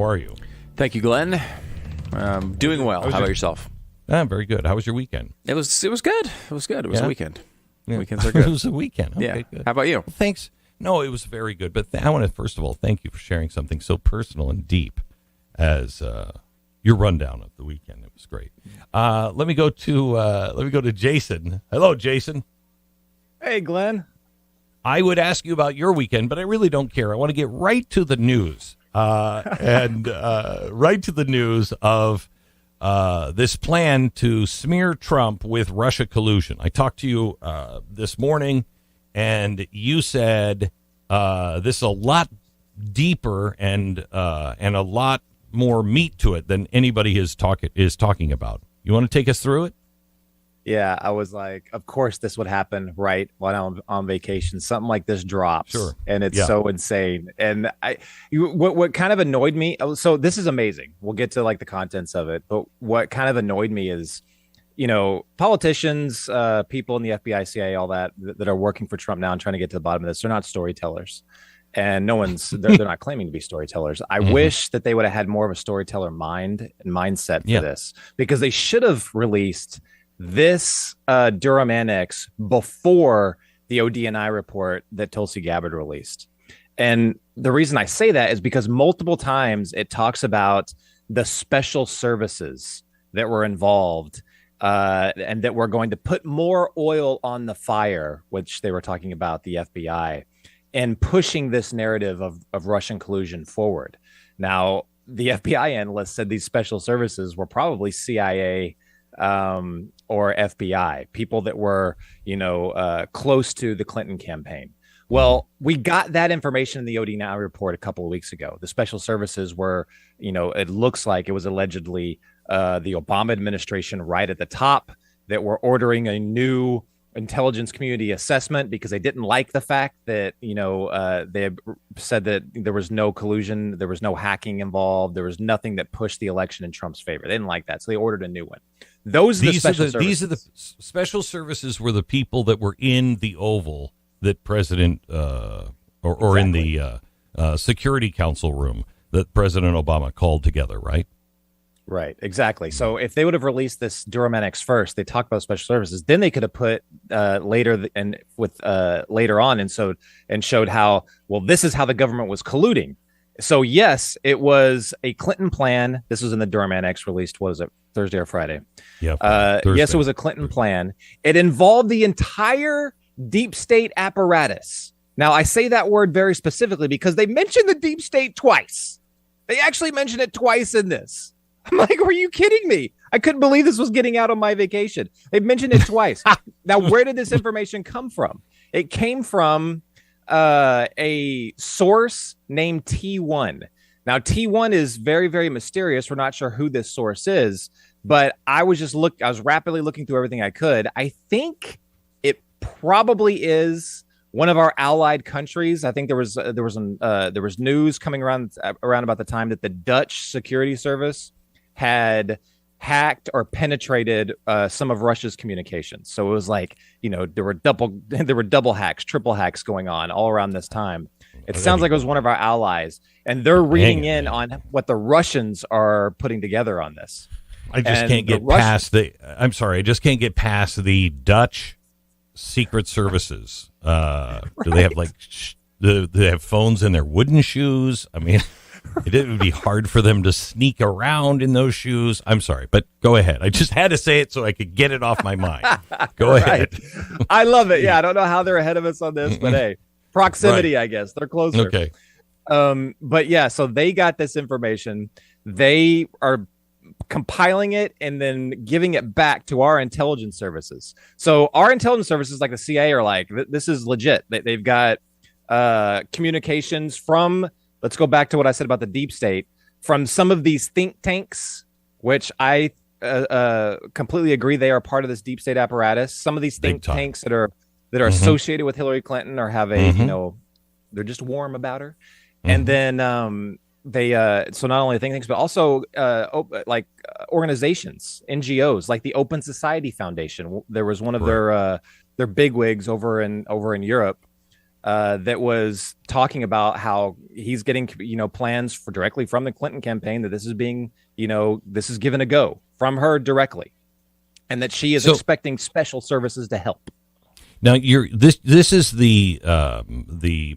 How are you? Thank you, Glenn. Doing well. How about yourself? I'm very good. How was your weekend? It was good. It was good. It was a weekend. Yeah. Weekends are good. It was a weekend. Okay, good. How about you? Well, thanks. No, it was very good. But I want to, first of all, thank you for sharing something so personal and deep as your rundown of the weekend. It was great. Let me go to Jason. Hello, Jason. Hey, Glenn. I would ask you about your weekend, but I really don't care. I want to get right to the news. Right to the news of this plan to smear Trump with Russia collusion. I talked to you this morning, and you said this is a lot deeper and a lot more meat to it than anybody is talking about. You want to take us through it? Yeah, I was like, of course this would happen right while I'm on vacation. Something like this drops. Sure. And it's so insane. And what kind of annoyed me, so this is amazing. We'll get to like the contents of it. But what kind of annoyed me is, politicians, people in the FBI, CIA, all that are working for Trump now and trying to get to the bottom of this. They're not storytellers. And they're not claiming to be storytellers. I wish that they would have had more of a storyteller mindset for this, because they should have released this Durham Annex before the ODNI report that Tulsi Gabbard released. And the reason I say that is because multiple times it talks about the special services that were involved and that were going to put more oil on the fire, which they were talking about the FBI, and pushing this narrative of Russian collusion forward. Now, the FBI analysts said these special services were probably CIA or FBI, people that were, close to the Clinton campaign. Well, we got that information in the ODNI report a couple of weeks ago. The special services were, it looks like it was allegedly the Obama administration right at the top that were ordering a new intelligence community assessment because they didn't like the fact that, they had said that there was no collusion, there was no hacking involved, there was nothing that pushed the election in Trump's favor. They didn't like that, so they ordered a new one. These are the special services were the people that were in the Oval that President or in the Security Council room that President Obama called together, right? Right, exactly. So if they would have released this Durham Annex first, they talked about special services, then they could have put later on and showed how, well, this is how the government was colluding. So yes, it was a Clinton plan. This was in the Durham Annex released, what was it, Thursday or Friday? Yeah. Yes, it was a Clinton plan. It involved the entire deep state apparatus. Now, I say that word very specifically because they mentioned the deep state twice. They actually mentioned it twice in this. I'm like, were you kidding me? I couldn't believe this was getting out on my vacation. They mentioned it twice. Now, where did this information come from? It came from a source named T1. Now, T1 is very, very mysterious. We're not sure who this source is, but I was rapidly looking through everything I could. I think it probably is one of our allied countries. I think there was news coming around about the time that the Dutch security service had hacked or penetrated some of Russia's communications. So it was like, there were double hacks, triple hacks going on all around this time. It sounds like it was one of our allies, and they're reading in on what the Russians are putting together on this. I just can't get past the Dutch secret services. Do they have do they have phones in their wooden shoes? I mean, it would be hard for them to sneak around in those shoes. I'm sorry, but go ahead. I just had to say it so I could get it off my mind. Go ahead. I love it. Yeah, I don't know how they're ahead of us on this, but hey, proximity, right. I guess. They're closer. Okay. But yeah, so they got this information. They are compiling it and then giving it back to our intelligence services. So our intelligence services, like the CIA, are like, this is legit. They've got communications from, let's go back to what I said about the deep state, from some of these think tanks, which I completely agree they are part of this deep state apparatus. Some of these think tanks that are associated with Hillary Clinton or have a, they're just warm about her. And then they so not only think tanks, but also organizations, NGOs, like the Open Society Foundation. There was one of their bigwigs over in Europe that was talking about how he's getting, plans for directly from the Clinton campaign, that this is being, this is given a go from her directly, and that she is expecting special services to help. Now, this is the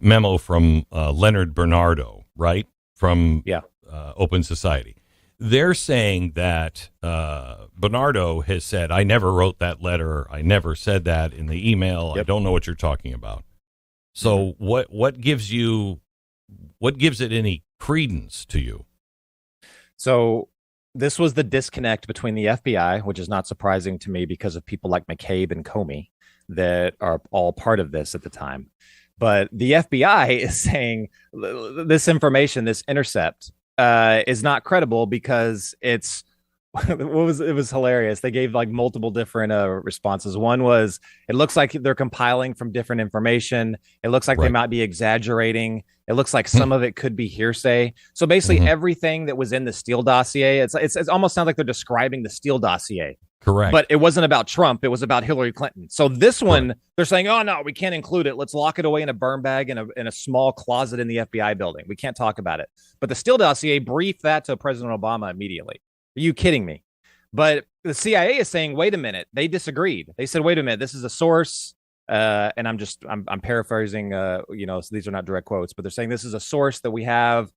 memo from Leonard Bernardo, right? From Open Society. They're saying that Bernardo has said, "I never wrote that letter. I never said that in the email. Yep. I don't know what you're talking about." So what gives it any credence to you? So this was the disconnect between the FBI, which is not surprising to me because of people like McCabe and Comey that are all part of this at the time. But the FBI is saying this information, this intercept, is not credible because it's it was hilarious. They gave like multiple different responses. One was, it looks like they're compiling from different information. It looks like they might be exaggerating. It looks like some of it could be hearsay. So basically everything that was in the Steele dossier, it's almost sounds like they're describing the Steele dossier. Correct. But it wasn't about Trump. It was about Hillary Clinton. So this one, they're saying, oh, no, we can't include it. Let's lock it away in a burn bag in a small closet in the FBI building. We can't talk about it. But the Steele dossier briefed that to President Obama immediately. Are you kidding me? But the CIA is saying, wait a minute. They disagreed. They said, wait a minute. This is a source. And I'm paraphrasing, so these are not direct quotes, but they're saying this is a source that we have.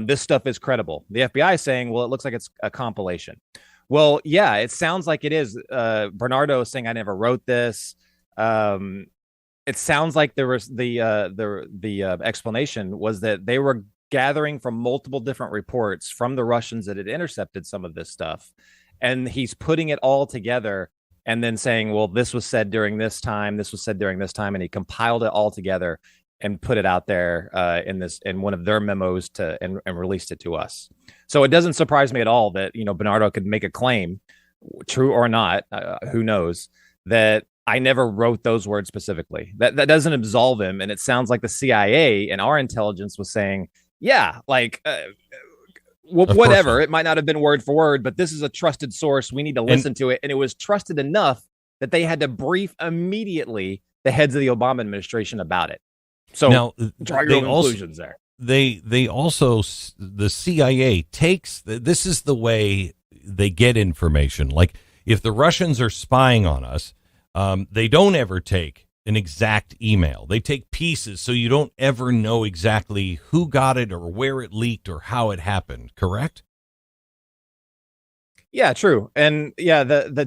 This stuff is credible. The FBI is saying, well, it looks like it's a compilation. Well, yeah, it sounds like it is. Bernardo is saying, I never wrote this. It sounds like there was the explanation was that they were gathering from multiple different reports from the Russians that had intercepted some of this stuff. And he's putting it all together and then saying, well, this was said during this time. This was said during this time. And he compiled it all together and put it out there in one of their memos and released it to us. So it doesn't surprise me at all that, Bernardo could make a claim, true or not, who knows, that I never wrote those words specifically. That doesn't absolve him. And it sounds like the CIA and our intelligence was saying, yeah, like, whatever. It might not have been word for word, but this is a trusted source. We need to listen to it. And it was trusted enough that they had to brief immediately the heads of the Obama administration about it. So now, draw your own conclusions there. They also, the CIA takes, this is the way they get information. Like if the Russians are spying on us, they don't ever take an exact email. They take pieces, so you don't ever know exactly who got it or where it leaked or how it happened. Correct? Yeah, true. And yeah, the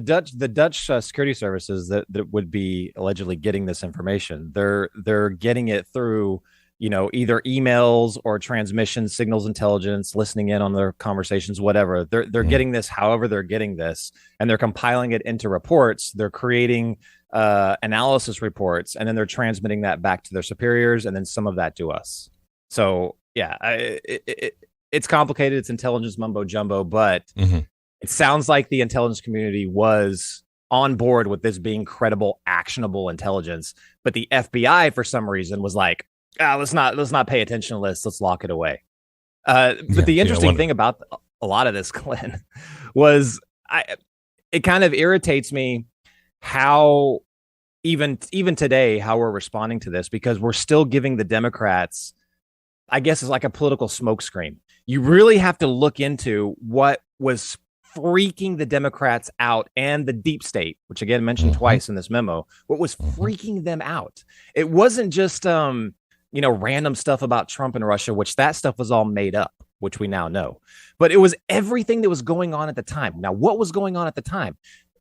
Dutch security services that would be allegedly getting this information, they're getting it through, either emails or transmission signals intelligence, listening in on their conversations, whatever. They're getting this however they're getting this, and they're compiling it into reports. They're creating analysis reports, and then they're transmitting that back to their superiors, and then some of that to us. So yeah, it's complicated. It's intelligence mumbo jumbo, but it sounds like the intelligence community was on board with this being credible, actionable intelligence. But the FBI, for some reason, was like, let's not pay attention to this. Let's lock it away. But the interesting thing about a lot of this, Glenn, was it kind of irritates me how even today, how we're responding to this, because we're still giving the Democrats, I guess, it's like a political smokescreen. You really have to look into what was freaking the Democrats out and the deep state, which again mentioned twice in this memo, what was freaking them out. It wasn't just random stuff about Trump and Russia, which that stuff was all made up, which we now know. But it was everything that was going on at the time. Now, what was going on at the time?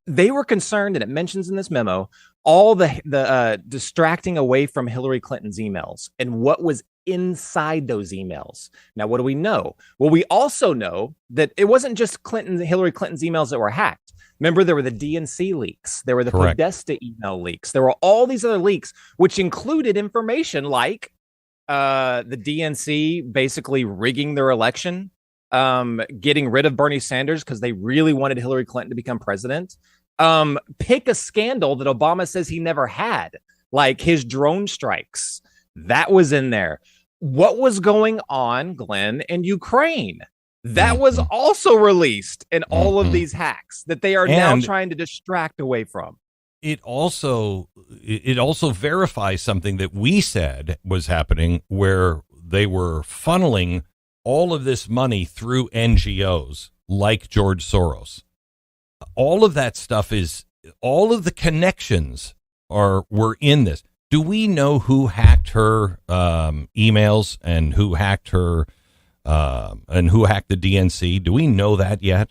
They were concerned, and it mentions in this memo, all the distracting away from Hillary Clinton's emails and what was inside those emails. Now, what do we know? Well, we also know that it wasn't just Hillary Clinton's emails that were hacked. Remember, there were the DNC leaks. There were the Podesta email leaks. There were all these other leaks, which included information like the DNC basically rigging their election, getting rid of Bernie Sanders because they really wanted Hillary Clinton to become president. Pick a scandal that Obama says he never had, like his drone strikes. That was in there. What was going on, Glenn, in Ukraine? That was also released in all of these hacks that they are now trying to distract away from. it also verifies something that we said was happening, where they were funneling all of this money through NGOs like George Soros. All of that stuff all of the connections were in this. Do we know who hacked her emails and who hacked her and who hacked the DNC? Do we know that yet?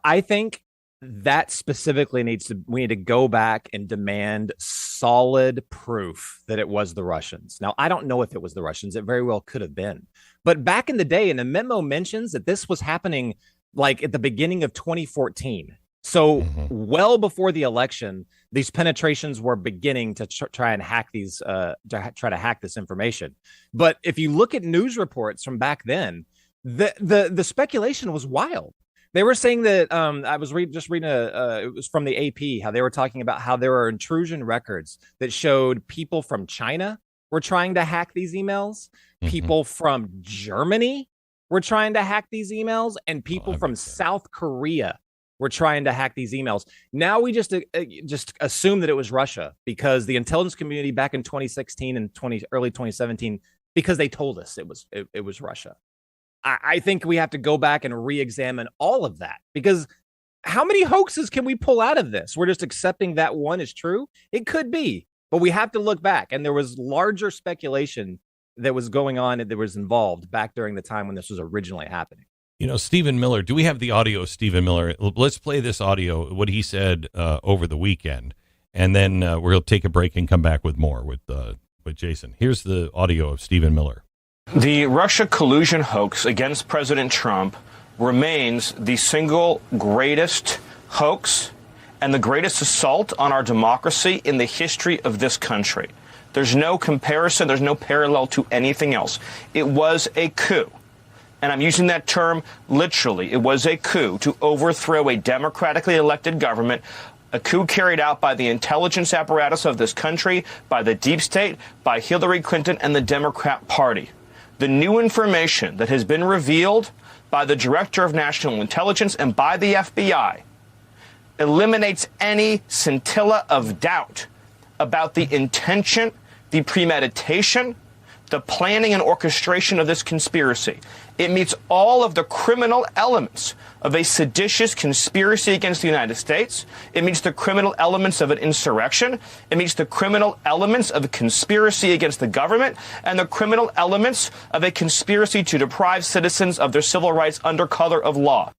I think that specifically we need to go back and demand solid proof that it was the Russians. Now, I don't know if it was the Russians. It very well could have been. But back in the day, and the memo mentions that this was happening like at the beginning of 2014. So well before the election, these penetrations were beginning to try and hack try to hack this information. But if you look at news reports from back then, the speculation was wild. They were saying that I was just reading it was from the AP, how they were talking about how there are intrusion records that showed people from China were trying to hack these emails, people from Germany were trying to hack these emails, and people from South Korea were trying to hack these emails. Now we just assume that it was Russia because the intelligence community back in 2016 and early 2017, because they told us it was Russia. I think we have to go back and re-examine all of that, because how many hoaxes can we pull out of this? We're just accepting that one is true. It could be, but we have to look back. And there was larger speculation that was going on that was involved back during the time when this was originally happening. Stephen Miller, do we have the audio of Stephen Miller? Let's play this audio, what he said over the weekend, and then we'll take a break and come back with more with Jason. Here's the audio of Stephen Miller. The Russia collusion hoax against President Trump remains the single greatest hoax and the greatest assault on our democracy in the history of this country. There's no comparison. There's no parallel to anything else. It was a coup. And I'm using that term literally. It was a coup to overthrow a democratically elected government, a coup carried out by the intelligence apparatus of this country, by the deep state, by Hillary Clinton and the Democrat Party. The new information that has been revealed by the Director of National Intelligence and by the FBI eliminates any scintilla of doubt about the intention, the premeditation, the planning and orchestration of this conspiracy. It meets all of the criminal elements of a seditious conspiracy against the United States. It meets the criminal elements of an insurrection. It meets the criminal elements of a conspiracy against the government and the criminal elements of a conspiracy to deprive citizens of their civil rights under color of law.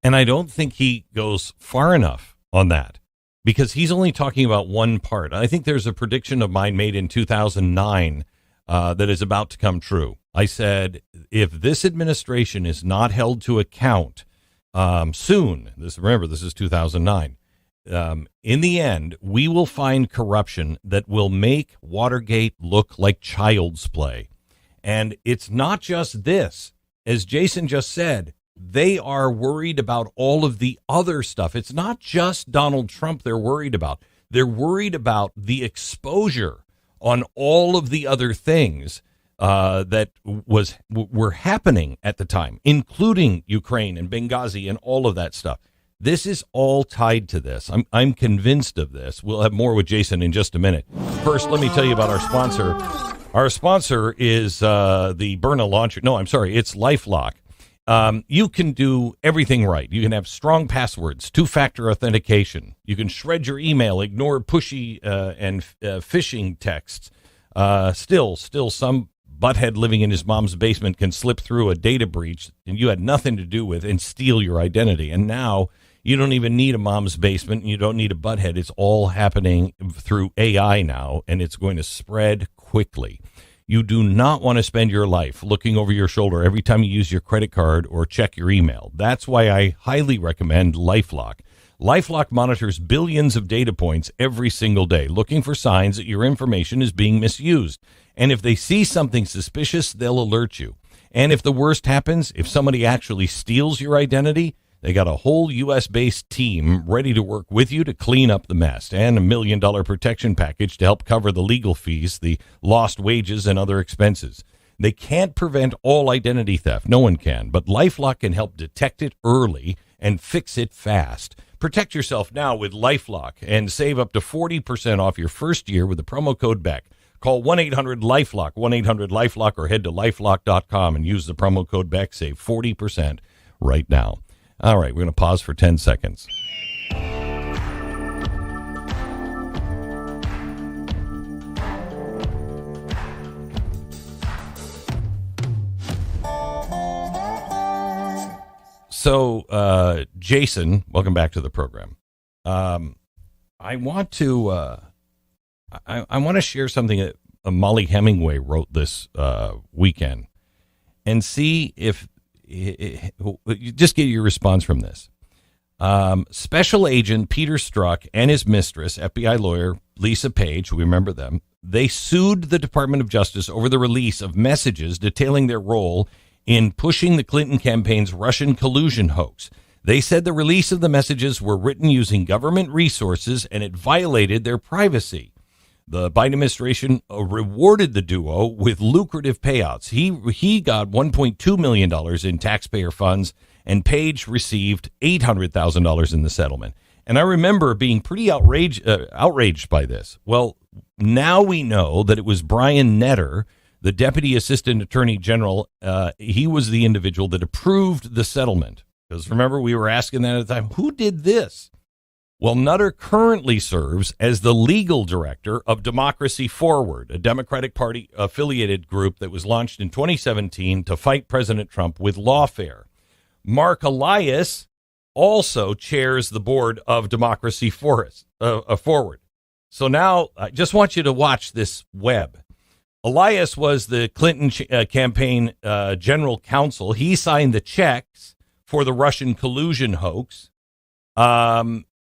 And I don't think he goes far enough on that, because he's only talking about one part. I think there's a prediction of mine made in 2009 that is about to come true. I said, if this administration is not held to account soon, this is 2009, in the end, we will find corruption that will make Watergate look like child's play. And it's not just this. As Jason just said, they are worried about all of the other stuff. It's not just Donald Trump they're worried about. They're worried about the exposure on all of the other things that were happening at the time, including Ukraine and Benghazi and all of that stuff. This is all tied to this. I'm convinced of this. We'll have more with Jason in just a minute. First, let me tell you about our sponsor. Our sponsor is the Byrna launcher. No, I'm sorry. It's LifeLock. You can do everything right. You can have strong passwords, two-factor authentication. You can shred your email, ignore pushy and phishing texts. Still, some butthead living in his mom's basement can slip through a data breach and you had nothing to do with and steal your identity. And now you don't even need a mom's basement. And you don't need a butthead. It's all happening through AI now, and it's going to spread quickly. You do not want to spend your life looking over your shoulder every time you use your credit card or check your email. That's why I highly recommend LifeLock. LifeLock monitors billions of data points every single day, looking for signs that your information is being misused. And if they see something suspicious, they'll alert you. And if the worst happens, if somebody actually steals your identity, they got a whole U.S.-based team ready to work with you to clean up the mess, and $1 million protection package to help cover the legal fees, the lost wages, and other expenses. They can't prevent all identity theft. No one can. But LifeLock can help detect it early and fix it fast. Protect yourself now with LifeLock and save up to 40% off your first year with the promo code BECK. Call 1-800-LifeLock, 1-800-LifeLock, or head to LifeLock.com and use the promo code BECK. Save 40% right now. All right, we're going to pause for 10 seconds. So, Jason, welcome back to the program. I want to I want to share something that Molly Hemingway wrote this weekend, and see if you just get your response from this. Special Agent Peter Strzok and his mistress, FBI lawyer Lisa Page, we remember them, they sued the Department of Justice over the release of messages detailing their role in pushing the Clinton campaign's Russian collusion hoax. They said the release of the messages were written using government resources and it violated their privacy. The Biden administration rewarded the duo with lucrative payouts. He got $1.2 million in taxpayer funds, and Page received $800,000 in the settlement. And I remember being pretty outraged by this. Well, now we know that it was Brian Netter, the Deputy Assistant Attorney General. He was the individual that approved the settlement. Because remember, we were asking that at the time, who did this? Well, Nutter currently serves as the legal director of Democracy Forward, a Democratic Party affiliated group that was launched in 2017 to fight President Trump with lawfare. Mark Elias also chairs the board of Democracy Forward. So now I just want you to watch this web. Elias was the Clinton campaign general counsel. He signed the checks for the Russian collusion hoax.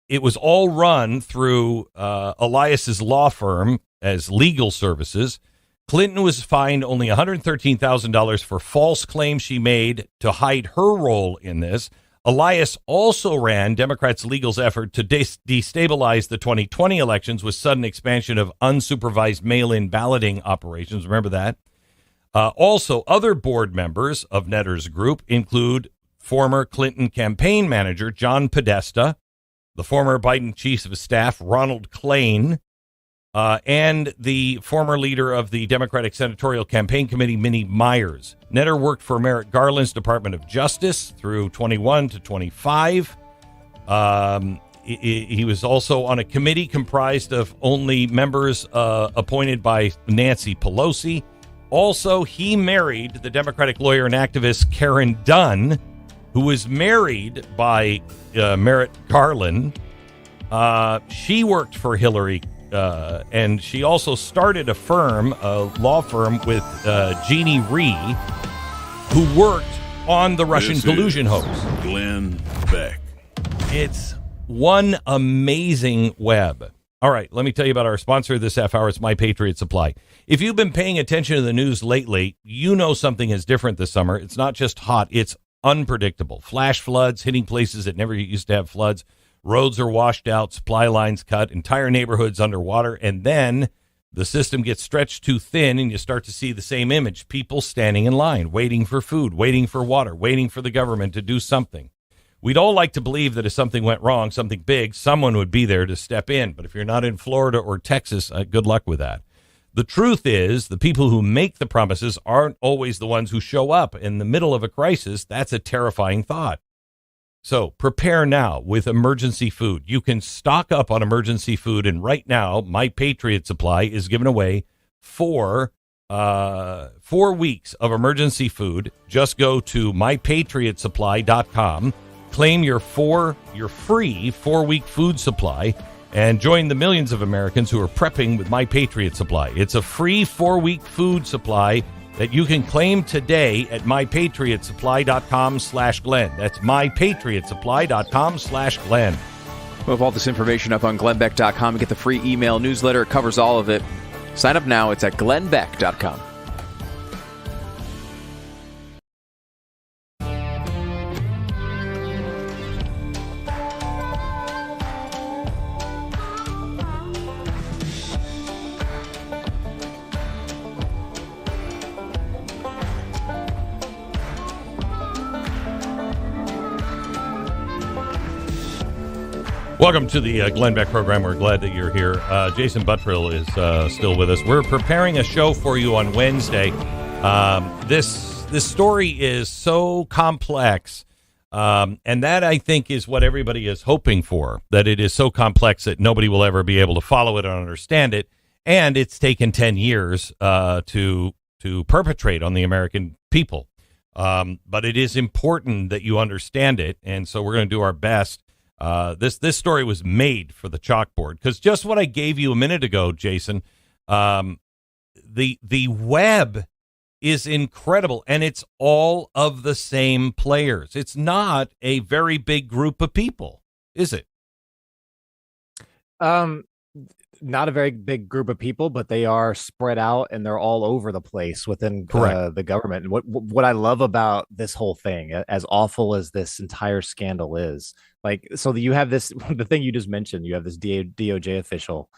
It was all run through Elias's law firm as legal services. Clinton was fined only $113,000 for false claims she made to hide her role in this. Elias also ran Democrats' legal's effort to destabilize the 2020 elections with sudden expansion of unsupervised mail-in balloting operations. Remember that? Also, other board members of Netter's group include former Clinton campaign manager John Podesta, the former Biden chief of staff Ronald Klain, and the former leader of the Democratic Senatorial Campaign Committee, Minnie Myers. Netter worked for Merrick Garland's Department of Justice through 21 to 25. He was also on a committee comprised of only members appointed by Nancy Pelosi. Also, he married the Democratic lawyer and activist Karen Dunn, who was married by Merrick Garland. She worked for Hillary, and she also started a law firm with Jeannie Rhee, who worked on the Russian collusion hoax. Glenn Beck. It's one amazing web. All right, let me tell you about our sponsor this half hour. It's My Patriot Supply. If you've been paying attention to the news lately, you know something is different this summer. It's not just hot, it's unpredictable. Flash floods hitting places that never used to have floods. Roads are washed out, supply lines cut, entire neighborhoods underwater, and then the system gets stretched too thin and you start to see the same image. People standing in line, waiting for food, waiting for water, waiting for the government to do something. We'd all like to believe that if something went wrong, something big, someone would be there to step in. But if you're not in Florida or Texas, good luck with that. The truth is, the people who make the promises aren't always the ones who show up. In the middle of a crisis, that's a terrifying thought. So prepare now with emergency food. You can stock up on emergency food, and right now, My Patriot Supply is giving away 4 weeks of emergency food. Just go to mypatriotsupply.com, claim your free 4-week food supply, and join the millions of Americans who are prepping with My Patriot Supply. It's a free 4-week food supply that you can claim today at mypatriotsupply.com/Glenn. That's mypatriotsupply.com/Glenn. We'll have all this information up on glennbeck.com and get the free email newsletter. It covers all of it. Sign up now. It's at glennbeck.com. Welcome to the Glenn Beck Program. We're glad that you're here. Jason Buttrill is still with us. We're preparing a show for you on Wednesday. This story is so complex, and that, I think, is what everybody is hoping for, that it is so complex that nobody will ever be able to follow it or understand it. And it's taken 10 years to perpetrate on the American people. But it is important that you understand it, and so we're going to do our best. This story was made for the chalkboard, because just what I gave you a minute ago, Jason, the web is incredible, and it's all of the same players. It's not a very big group of people, is it? Not a very big group of people, but they are spread out and they're all over the place within the government. And what I love about this whole thing, as awful as this entire scandal is, like, so you have this, the thing you just mentioned, you have this DOJ official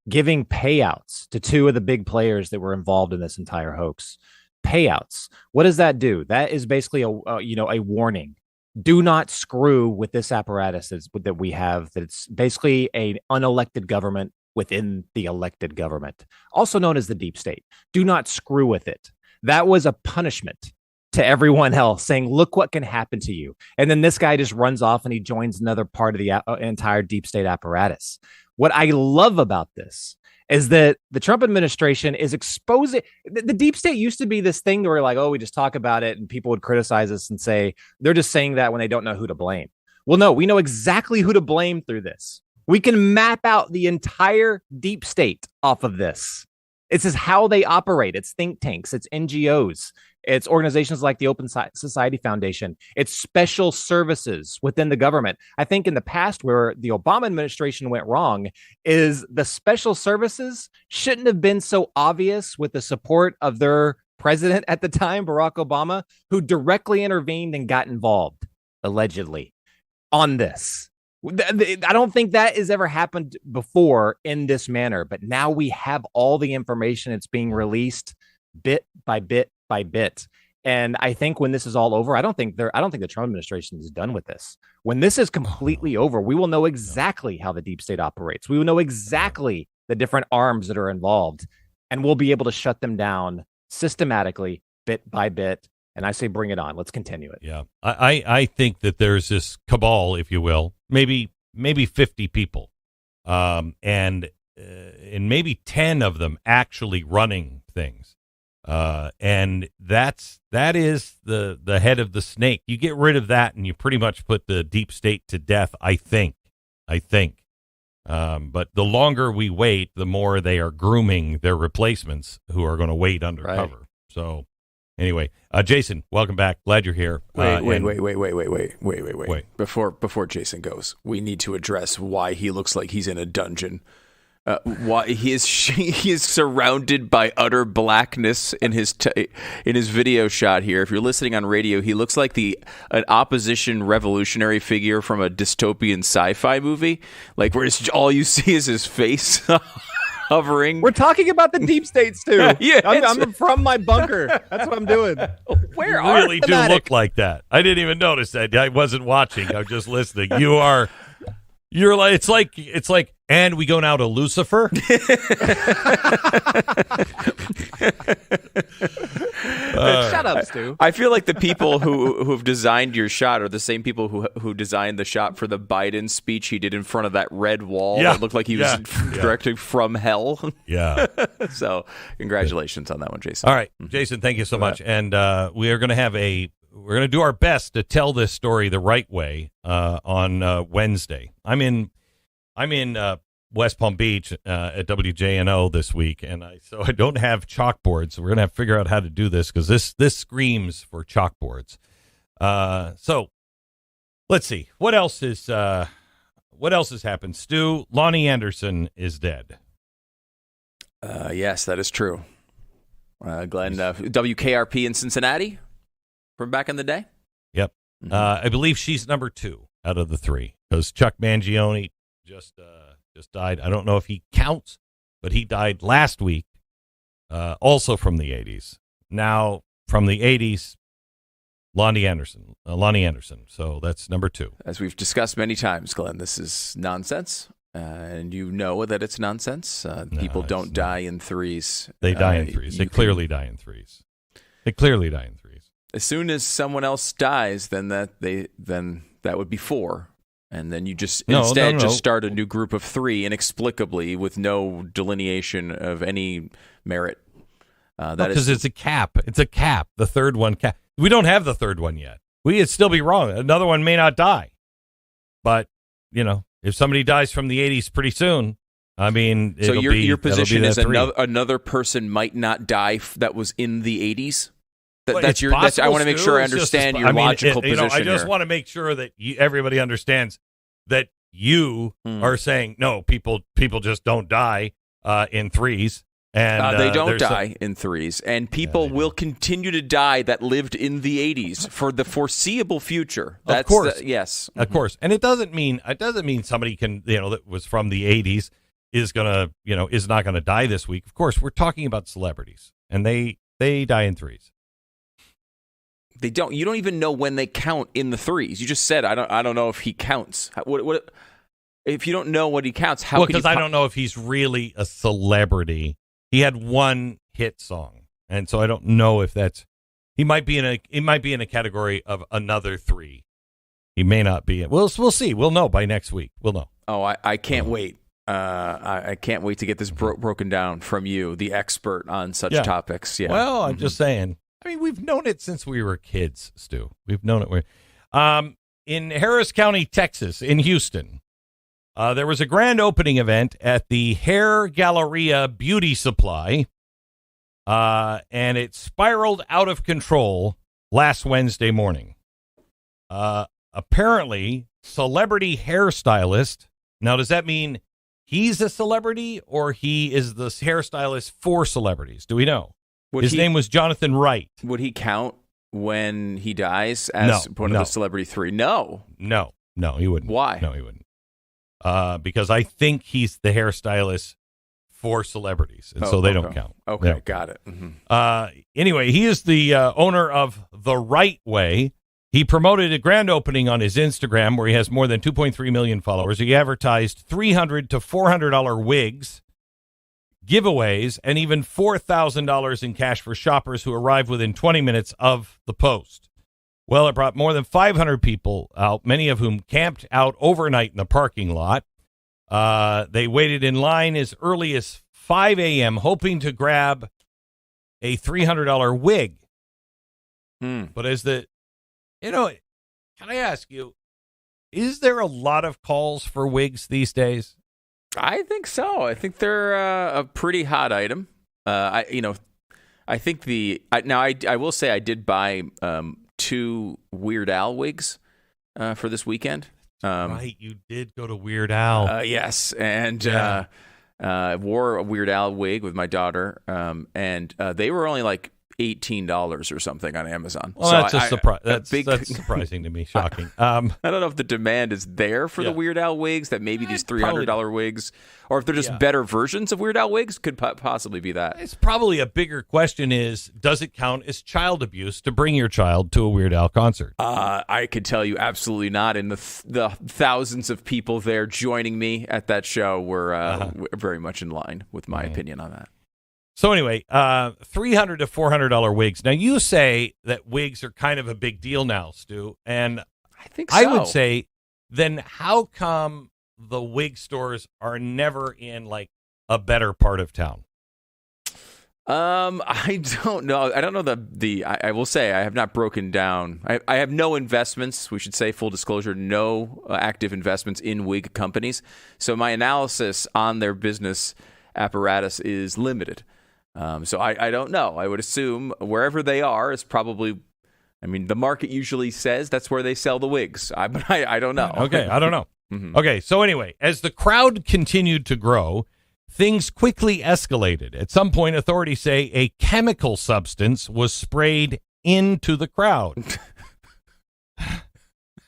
giving payouts to two of the big players that were involved in this entire hoax. Payouts. What does that do? That is basically a warning. Do not screw with this apparatus that we have. That's basically an unelected government within the elected government, also known as the deep state. Do not screw with it. That was a punishment to everyone else, saying, look what can happen to you. And then this guy just runs off and he joins another part of the entire deep state apparatus. What I love about this is that the Trump administration is exposing the deep state. Used to be this thing where, like, oh, we just talk about it and people would criticize us and say they're just saying that when they don't know who to blame. Well, no, we know exactly who to blame through this. We can map out the entire deep state off of this. It's just how they operate. It's think tanks, it's NGOs, it's organizations like the Open Society Foundation, it's special services within the government. I think in the past, where the Obama administration went wrong is the special services shouldn't have been so obvious with the support of their president at the time, Barack Obama, who directly intervened and got involved, allegedly, on this. I don't think that has ever happened before in this manner, but now we have all the information. It's being released bit by bit by bit. And I think when this is all over, I don't think the Trump administration is done with this. When this is completely over, we will know exactly how the deep state operates. We will know exactly the different arms that are involved, and we'll be able to shut them down systematically, bit by bit. And I say, bring it on. Let's continue it. Yeah, I think that there's this cabal, if you will, maybe 50 people, and maybe 10 of them actually running things. And that is the head of the snake. You get rid of that, and you pretty much put the deep state to death. I think. But the longer we wait, the more they are grooming their replacements who are going to wait undercover. Right. So. Anyway, Jason, welcome back. Glad you're here. Wait. Before Jason goes, we need to address why he looks like he's in a dungeon. Why he is surrounded by utter blackness in his video shot here. If you're listening on radio, he looks like an opposition revolutionary figure from a dystopian sci-fi movie, like where all you see is his face. Hovering. We're talking about the deep states too. Yeah, I'm from my bunker. That's what I'm doing. Where you really do look like that. I didn't even notice that. I wasn't watching. I'm just listening. You're like it's like. And we go now to Lucifer. Shut up, Stu. I feel like the people who have designed your shot are the same people who designed the shot for the Biden speech he did in front of that red wall. Yeah. That looked like he was directing from hell. Yeah. So congratulations on that one, Jason. All right, Jason, thank you so much. And we are going to we're going to do our best to tell this story the right way on Wednesday. I'm in West Palm Beach at WJNO this week, and so I don't have chalkboards. So we're gonna have to figure out how to do this, because this screams for chalkboards. So let's see what else has happened. Stu, Lonnie Anderson is dead. Yes, that is true. Glenn, WKRP in Cincinnati from back in the day. Yep, I believe she's number 2 out of the 3, because Chuck Mangione just died. I don't know if he counts, but he died last week, also from the 80s. Now, from the 80s, Lonnie Anderson. So that's number 2. As we've discussed many times, Glenn, this is nonsense. And you know that it's nonsense. People don't die in threes. They die in threes. They clearly die in threes. As soon as someone else dies, then that would be 4. And then you just just start a new group of 3 inexplicably with no delineation of any merit. Because it's a cap. It's a cap. The third one cap. We don't have the third one yet. We'd still be wrong. Another one may not die. But, if somebody dies from the 80s pretty soon, I mean, so your position is another person might not die that was in the 80s? That's your. I want to make sure I understand your logical position. I just want to make sure that everybody understands that you are saying no. People just don't die in threes, and they don't die in threes, and people will continue to die that lived in the 80s for the foreseeable future. Of course, yes, of course, and it doesn't mean somebody can that was from the 80s is not gonna die this week. Of course, we're talking about celebrities, and they die in threes. They don't. You don't even know when they count in the threes. You just said I don't know if he counts. What if you don't know what he counts? How? Because I don't know if he's really a celebrity. He had one hit song, and so I don't know if that's. He might be in a category of another 3. He may not be. We'll see. We'll know by next week. We'll know. Oh, I can't wait. I can't wait to get this broken down from you, the expert on such topics. Yeah. Well, I'm just saying. I mean, we've known it since we were kids, Stu. We've known it. In Harris County, Texas, in Houston, there was a grand opening event at the Hair Galleria Beauty Supply, and it spiraled out of control last Wednesday morning. Apparently, celebrity hairstylist. Now, does that mean he's a celebrity or he is the hairstylist for celebrities? Do we know? His name was Jonathan Wright. Would he count when he dies as one of the celebrity 3? No, he wouldn't. Why? No, he wouldn't. Because I think he's the hairstylist for celebrities, and so they don't count. Okay, got it. Mm-hmm. Anyway, he is the owner of The Right Way. He promoted a grand opening on his Instagram where he has more than 2.3 million followers. He advertised $300 to $400 wigs, giveaways, and even $4,000 in cash for shoppers who arrive within 20 minutes of the post. Well, it brought more than 500 people out, many of whom camped out overnight in the parking lot. They waited in line as early as 5 a.m., hoping to grab a $300 wig. But can I ask you, is there a lot of calls for wigs these days? I think so. I think they're a pretty hot item. I think I will say I did buy 2 Weird Al wigs for this weekend. Right, you did go to Weird Al. Yes, and I wore a Weird Al wig with my daughter, and they were only like $18 or something on Amazon. Well, so that's a surprise. That's surprising to me. Shocking. I don't know if the demand is there for the Weird Al wigs, that maybe these $300 wigs, or if they're just better versions of Weird Al wigs, could possibly be that. It's probably a bigger question is, does it count as child abuse to bring your child to a Weird Al concert? I could tell you absolutely not. And the thousands of people there joining me at that show were very much in line with my opinion on that. So anyway, $300 to $400 wigs. Now, you say that wigs are kind of a big deal now, Stu, and I think so. I would say, then how come the wig stores are never in like a better part of town? I don't know. I don't know I will say I have not broken down. I have no investments. We should say, full disclosure, no active investments in wig companies. So my analysis on their business apparatus is limited. So I don't know. I would assume wherever they are is probably, the market usually says that's where they sell the wigs. But I don't know. Okay, I don't know. Mm-hmm. Okay, so anyway, as the crowd continued to grow, things quickly escalated. At some point, authorities say a chemical substance was sprayed into the crowd.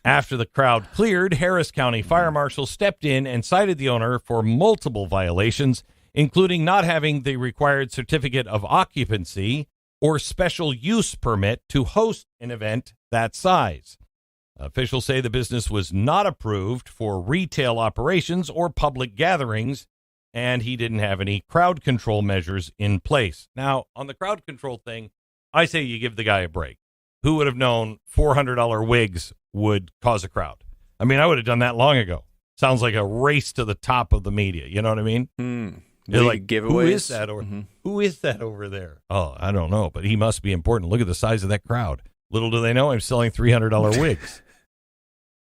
After the crowd cleared, Harris County Fire Marshal stepped in and cited the owner for multiple violations, including not having the required certificate of occupancy or special use permit to host an event that size. Officials say the business was not approved for retail operations or public gatherings, and he didn't have any crowd control measures in place. Now, on the crowd control thing, I say you give the guy a break. Who would have known $400 wigs would cause a crowd? I mean, I would have done that long ago. Sounds like a race to the top of the media. You know what I mean? They're like, giveaways. Who is that? Who is that over there? Oh, I don't know, but he must be important. Look at the size of that crowd. Little do they know I'm selling $300 wigs.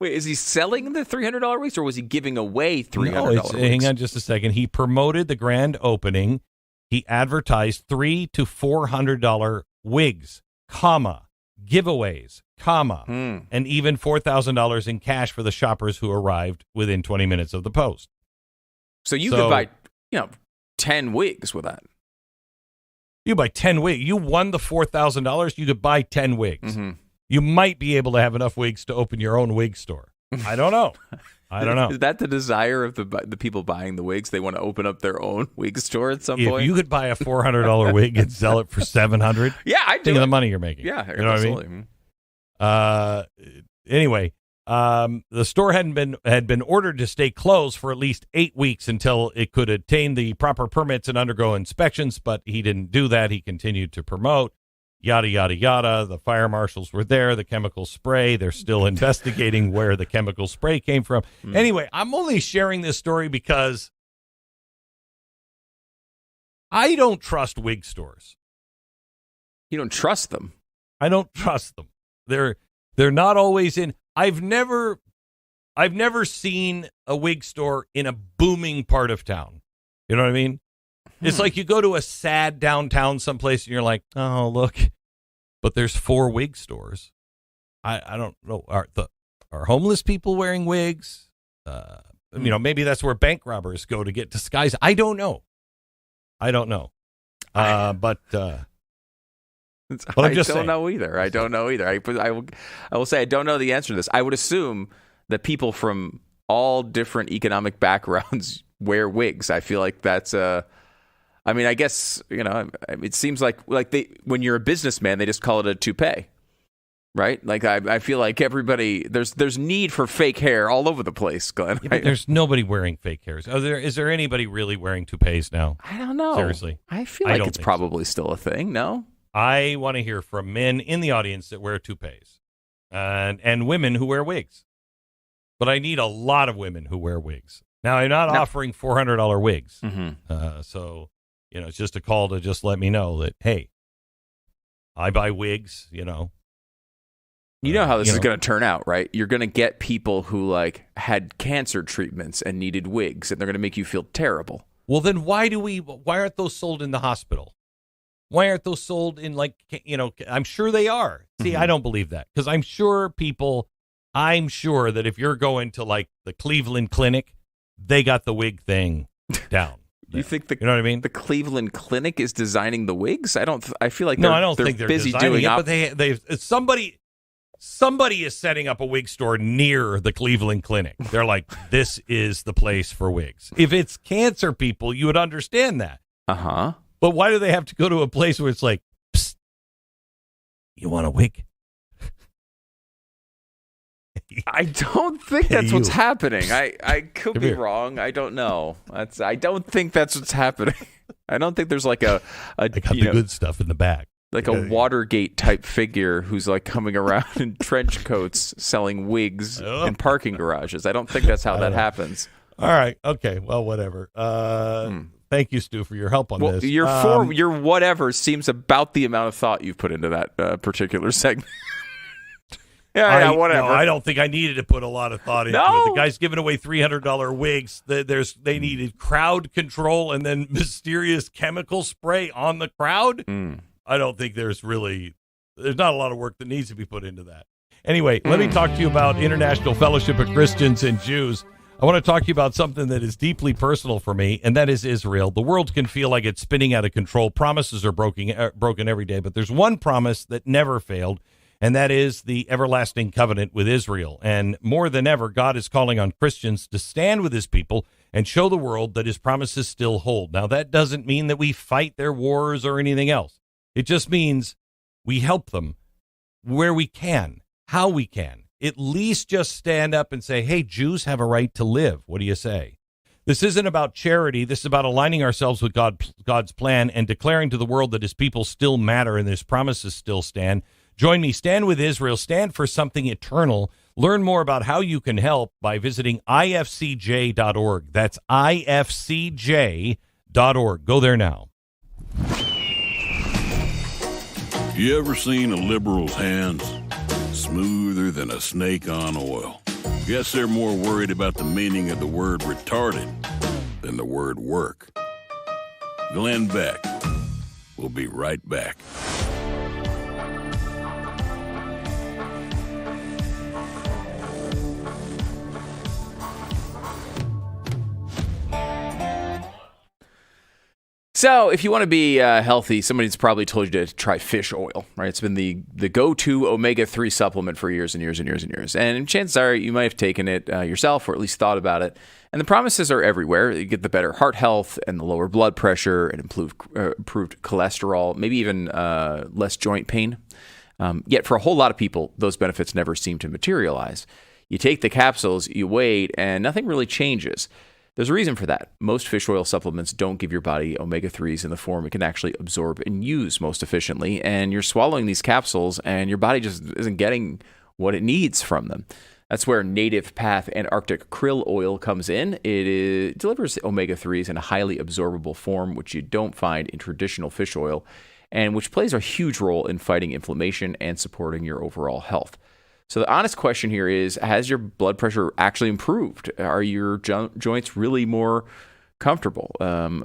Wait, is he selling the $300 wigs, or was he giving away $300 wigs? Hang on just a second. He promoted the grand opening. He advertised $300 to $400 wigs, comma, giveaways, comma, and even $4,000 in cash for the shoppers who arrived within 20 minutes of the post. So you could buy, 10 wigs with that. You buy 10 wigs. You won the $4,000. You could buy 10 wigs. You might be able to have enough wigs to open your own wig store. I don't know. Is that the desire of the people buying the wigs? They want to open up their own wig store at some point? If you could buy a $400 wig and sell it for $700, yeah, I do. Think of the money you're making. Yeah, you know absolutely. What I mean? Anyway, the store had been ordered to stay closed for at least 8 weeks until it could attain the proper permits and undergo inspections, but he didn't do that. He continued to promote. Yada, yada, yada. The fire marshals were there. The chemical spray. They're still investigating where the chemical spray came from. Anyway, I'm only sharing this story because I don't trust wig stores. You don't trust them? I don't trust them. They're not always in. I've never seen a wig store in a booming part of town. You know what I mean? It's like you go to a sad downtown someplace and you're like, oh, look, but there's 4 wig stores. I don't know. Are homeless people wearing wigs? Maybe that's where bank robbers go to get disguised. I don't know. But I'm just saying. I don't know either. I will say I don't know the answer to this. I would assume that people from all different economic backgrounds wear wigs. I feel like that's I guess, it seems like when you're a businessman, they just call it a toupee, right? Like, I feel like everybody, there's need for fake hair all over the place, Glenn. Yeah, but there's nobody wearing fake hairs. Is there anybody really wearing toupees now? I don't know. Seriously. I feel like it's probably still a thing, no? I want to hear from men in the audience that wear toupees and women who wear wigs. But I need a lot of women who wear wigs. Now, I'm not offering $400 wigs. So, it's just a call to just let me know that, hey, I buy wigs, You know how this is going to turn out, right? You're going to get people who, had cancer treatments and needed wigs, and they're going to make you feel terrible. Well, then why aren't those sold in the hospital? Why aren't those sold in, I'm sure they are. See, I don't believe that, because I'm sure that if you're going to, the Cleveland Clinic, they got the wig thing down. You think you know what I mean? The Cleveland Clinic is designing the wigs? I feel like I don't think they're busy designing doing it, but somebody is setting up a wig store near the Cleveland Clinic. They're like, this is the place for wigs. If it's cancer people, you would understand that. But why do they have to go to a place where it's like, psst, you want a wig? I don't think that's what's happening. I could be wrong. I don't know. I don't think that's what's happening. I don't think there's I got the good stuff in the back. Like a Watergate type figure who's coming around in trench coats selling wigs in parking garages. I don't think that's how that happens. All right. Okay. Well, whatever. Thank you, Stu, for your help on this. Your whatever seems about the amount of thought you've put into that particular segment. Yeah, whatever. No, I don't think I needed to put a lot of thought into it. The guy's giving away $300 wigs. They needed crowd control and then mysterious chemical spray on the crowd. I don't think there's not a lot of work that needs to be put into that. Anyway, let me talk to you about International Fellowship of Christians and Jews. I want to talk to you about something that is deeply personal for me, and that is Israel. The world can feel like it's spinning out of control. Promises are broken every day, but there's one promise that never failed, and that is the everlasting covenant with Israel. And more than ever, God is calling on Christians to stand with his people and show the world that his promises still hold. Now, that doesn't mean that we fight their wars or anything else. It just means we help them where we can, how we can. At least just stand up and say, hey, Jews have a right to live. What do you say? This isn't about charity. This is about aligning ourselves with God's plan and declaring to the world that his people still matter and his promises still stand. Join me. Stand with Israel. Stand for something eternal. Learn more about how you can help by visiting ifcj.org. That's ifcj.org. Go there now. You ever seen a liberal's hands? Smoother than a snake on oil. Guess they're more worried about the meaning of the word retarded than the word work. Glenn Beck will be right back. So if you want to be healthy, somebody's probably told you to try fish oil, right? It's been the go-to omega-3 supplement for years and years and years and years. And chances are you might have taken it yourself or at least thought about it. And the promises are everywhere. You get the better heart health and the lower blood pressure and improved cholesterol, maybe even less joint pain. Yet for a whole lot of people, those benefits never seem to materialize. You take the capsules, you wait, and nothing really changes. There's a reason for that. Most fish oil supplements don't give your body omega-3s in the form it can actually absorb and use most efficiently, and you're swallowing these capsules, and your body just isn't getting what it needs from them. That's where Native Path Antarctic Krill Oil comes in. It delivers omega-3s in a highly absorbable form, which you don't find in traditional fish oil, and which plays a huge role in fighting inflammation and supporting your overall health. So the honest question here is, has your blood pressure actually improved? Are your joints really more comfortable?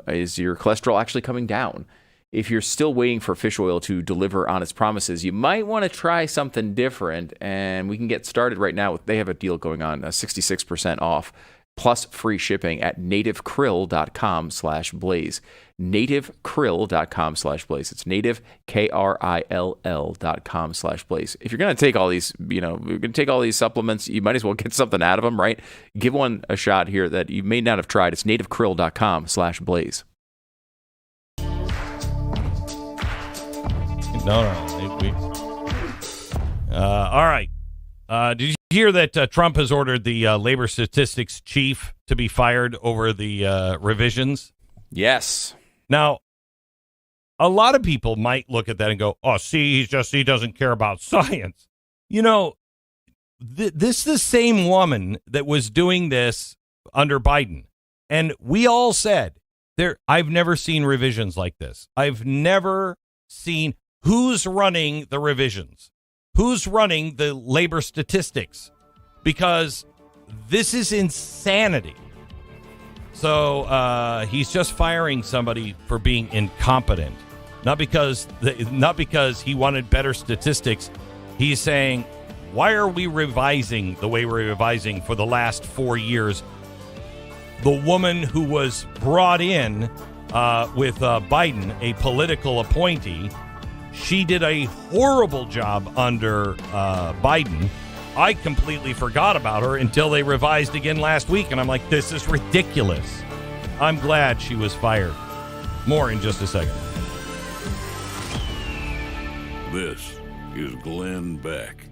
Is your cholesterol actually coming down? If you're still waiting for fish oil to deliver on its promises, you might want to try something different, and we can get started right now. They have a deal going on, 66% off, plus free shipping at nativekrill.com/blaze. nativekrill.com/blaze. It's native, KRILL.com/blaze. If you're going to take all these, you're going to take all these supplements, you might as well get something out of them, right? Give one a shot here that you may not have tried. It's nativekrill.com/blaze. No. All right. Did you hear that Trump has ordered the labor statistics chief to be fired over the revisions? Yes. Now, a lot of people might look at that and go, oh, see, he doesn't care about science. This is the same woman that was doing this under Biden. And we all said, I've never seen revisions like this. I've never seen who's running the revisions. Who's running the labor statistics? Because this is insanity. So he's just firing somebody for being incompetent, not because he wanted better statistics. He's saying, why are we revising the way we're revising for the last 4 years? The woman who was brought in with Biden, a political appointee, she did a horrible job under Biden. I completely forgot about her until they revised again last week, and I'm like, this is ridiculous. I'm glad she was fired. More in just a second. This is Glenn Beck.